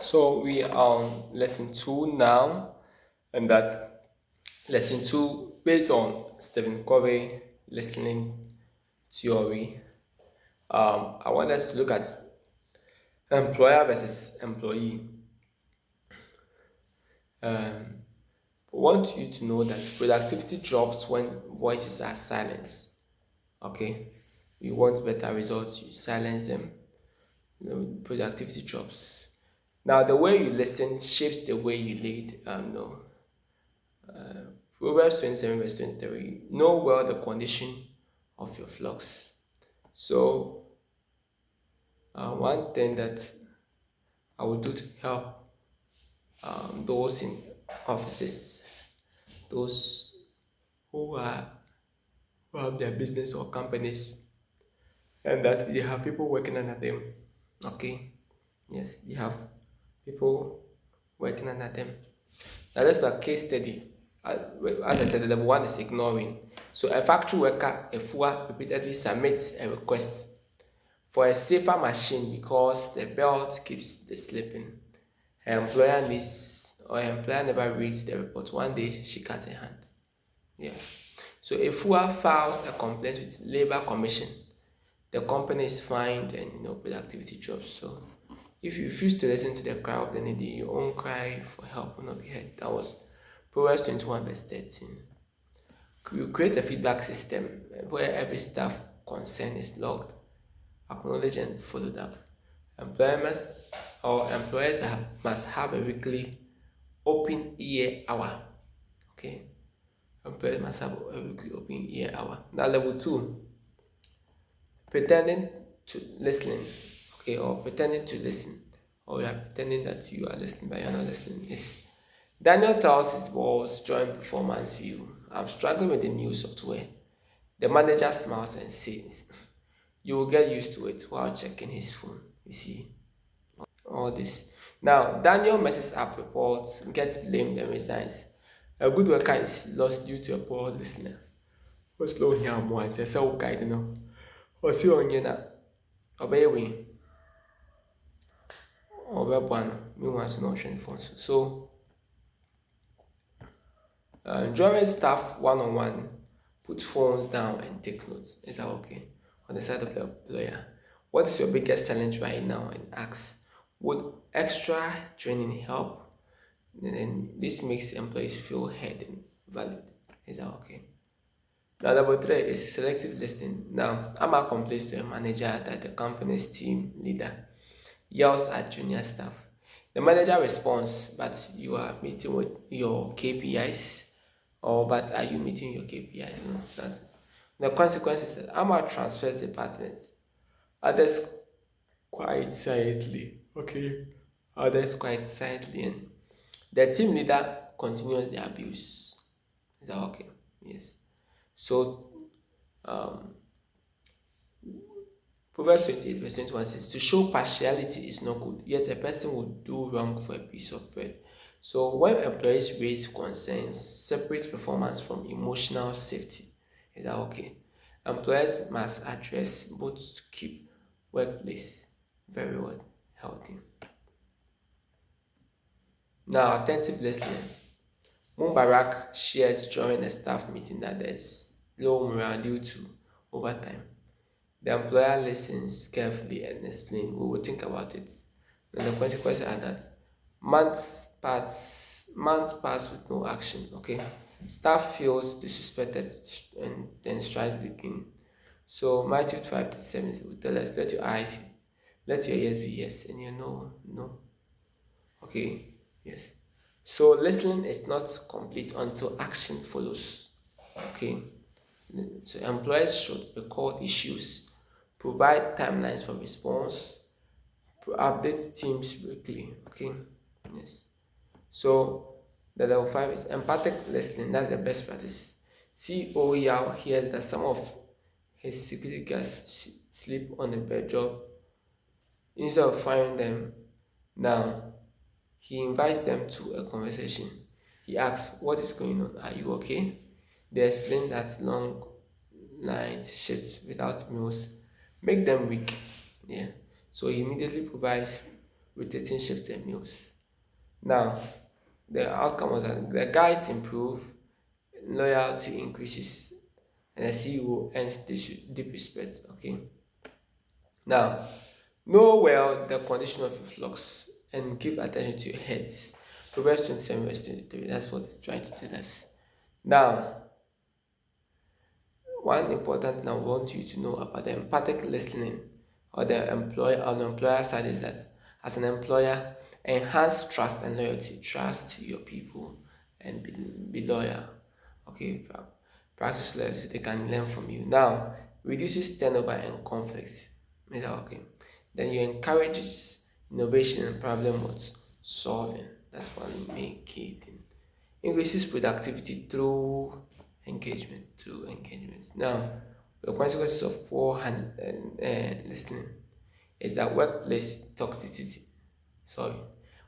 So we are on lesson two now, and that's lesson two based on Stephen Covey listening theory. I want us to look at employer versus employee. I want you to know that productivity drops when voices are silenced. Okay, you want better results, you silence them. Productivity drops. Now, the way you listen shapes the way you lead. No, Proverbs 27 verse 23. Know well the condition of your flocks. So, one thing that I would do to help those in offices, those who are who have their business or companies, and that they have people working under them. Okay, yes, you have people working under them. Now, that's a case study. As I said, the level one is ignoring. So, a factory worker, a FUA, repeatedly submits a request for a safer machine because the belt keeps the slipping. Her employer needs, or her employer never reads the report. One day, she cut her hand. Yeah. So, a FUA files a complaint with Labor Commission. The company is fined and productivity drops. So, if you refuse to listen to the cry of the needy, your own cry for help will not be heard. That was Proverbs 21 verse 13. You create a feedback system where every staff concern is logged, acknowledged, and followed up. Employers or employers must have a weekly open ear hour. Okay, employers must have a weekly open ear hour. Now, level two, pretending to listening. Okay, or pretending to listen, or you are pretending that you are listening but you're not listening. Is Daniel tells his boss during performance view, I'm struggling with the new software. The manager smiles and says, you will get used to it while checking his phone. You see, all this. Now, Daniel messes up reports, gets blamed, and resigns. A good worker is lost due to a poor listener. What's low here? I'm one. Just so guide, Or see on you now. Obey we. Or one. Meanwhile, so not sharing phones. So, during staff one-on-one, put phones down and take notes. Is that okay? On the side of the employer. What is your biggest challenge right now? And ask, would extra training help? And then this makes employees feel heard and valued. Is that okay? Now, number three is selective listening. Now, Amma complains to a manager that the company's team leader yells at junior staff. The manager responds, but you are meeting with your KPIs, or but are you meeting your KPIs? That's it. The consequence is that Amma transfers departments. Others quite silently. Okay. Others quite silently, and the team leader continues the abuse. Is that okay? Yes. So Proverbs 28 verse 21 says, to show partiality is not good, yet a person would do wrong for a piece of bread. So when employees raise concerns, separate performance from emotional safety. Is that okay? Employers must address both to keep workplace very well healthy. Now, attentive listening. Mubarak shares during a staff meeting that there's low morale due to overtime. The employer listens carefully and explains, we will think about it. And the consequences are that months pass with no action. Okay, staff feels disrespected and then strikes begin. So Matthew 5:37 will tell us, let your yes be yes, and your no. Okay, yes. So listening is not complete until action follows. Okay, so employers should record issues, provide timelines for response, update teams weekly. Okay, yes. So the level five is empathic listening. That's the best practice. CEO Yao hears that some of his security guards sleep on the bed job. Instead of firing them now, he invites them to a conversation. He asks, what is going on? Are you okay? They explain that long night shifts without meals make them weak. Yeah. So he immediately provides rotating shifts and meals. Now, the outcome was that the guides improve, loyalty increases, and the CEO earns deep respect. Okay. Now, know well the condition of your flocks and give attention to your heads. Proverbs 27, verse 23. That's what it's trying to tell us. Now, one important thing I want you to know about the empathic listening or the employer on the employer side is that as an employer, enhance trust and loyalty. Trust your people and be loyal. Okay, practice loyalty. They can learn from you. Now, reduces turnover and conflict. Okay. Then you encourages innovation and problem solving. That's one main key thing. Increases productivity through engagement. Now, the consequences of poor listening is that sorry,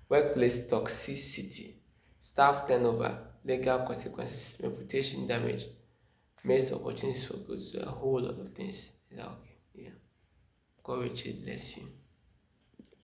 workplace toxicity, staff turnover, legal consequences, reputation damage, missed opportunities for growth, so a whole lot of things. Is that okay? Yeah. God richly bless you.